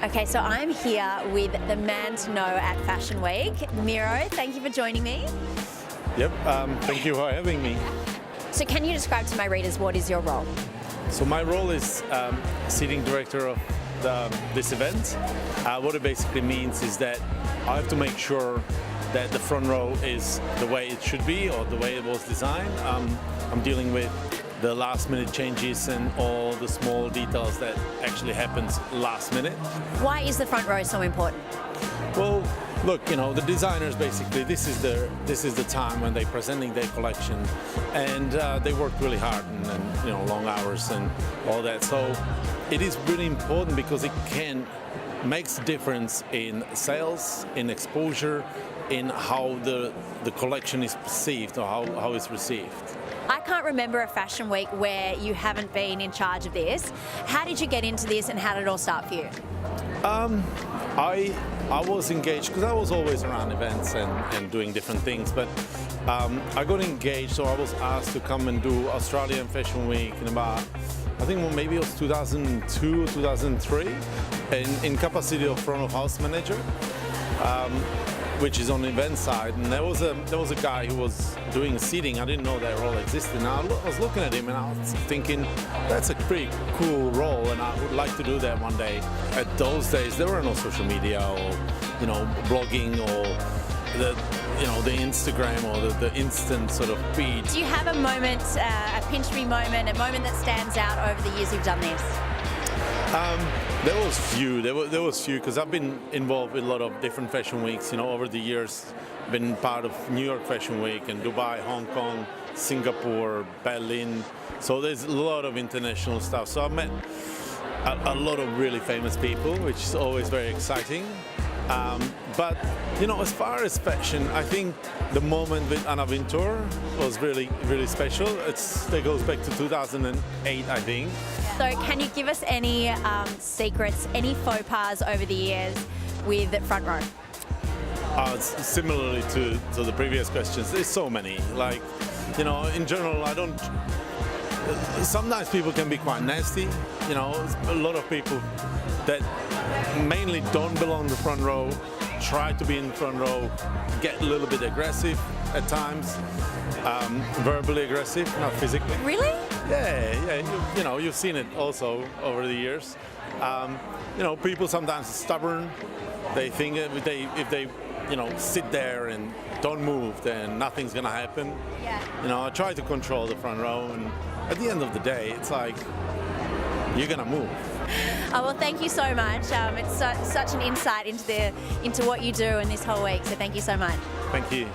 Okay, so I'm here with the man to know at Fashion Week. Miro, thank you for joining me. Yep, thank you for having me. So can you describe to my readers what is your role? So my role is seating director of this event. What it basically means is that I have to make sure that the front row is the way it should be or the way it was designed. I'm dealing with the last minute changes and all the small details that actually happens last minute. Why is the front row so important? Well, look, you know, the designers basically, this is the time when they're presenting their collection, and they work really hard and you know, long hours and all that. So it is really important because it makes a difference in sales, in exposure, in how the collection is perceived or how it's received. I can't remember a fashion week where you haven't been in charge of this. How did you get into this and how did it all start for you? I was engaged because I was always around events and doing different things, but I got engaged, so I was asked to come and do Australian Fashion Week in about, I think maybe it was 2002 or 2003, in capacity of front of house manager, which is on the event side. And there was a guy who was doing seating. I didn't know that role existed. And I was looking at him and I was thinking, that's a pretty cool role, and I would like to do that one day. At those days, there were no social media or, you know, blogging or the Instagram or the instant sort of feed. Do you have a moment, a pinch me moment, a moment that stands out over the years you've done this? There was few because I've been involved with a lot of different fashion weeks, you know, over the years. Been part of New York Fashion Week and Dubai, Hong Kong, Singapore, Berlin. So there's a lot of international stuff. So I've met a lot of really famous people, which is always very exciting. But you know, as far as fashion, I think the moment with Anna Wintour was really, really special. It goes back to 2008, I think. So can you give us any secrets, any faux pas over the years with front row? Similarly to the previous questions, there's so many. Like, you know, in general, sometimes people can be quite nasty. You know, a lot of people that mainly don't belong to the front row try to be in the front row, get a little bit aggressive at times, verbally aggressive, not physically. Really? Yeah. You know, you've seen it also over the years. You know, people sometimes are stubborn. They think if they you know, sit there and don't move, then nothing's gonna happen. Yeah. You know, I try to control the front row, and at the end of the day, it's like, you're gonna move. Oh, well, thank you so much. It's such an insight into what you do in this whole week, so thank you so much. Thank you.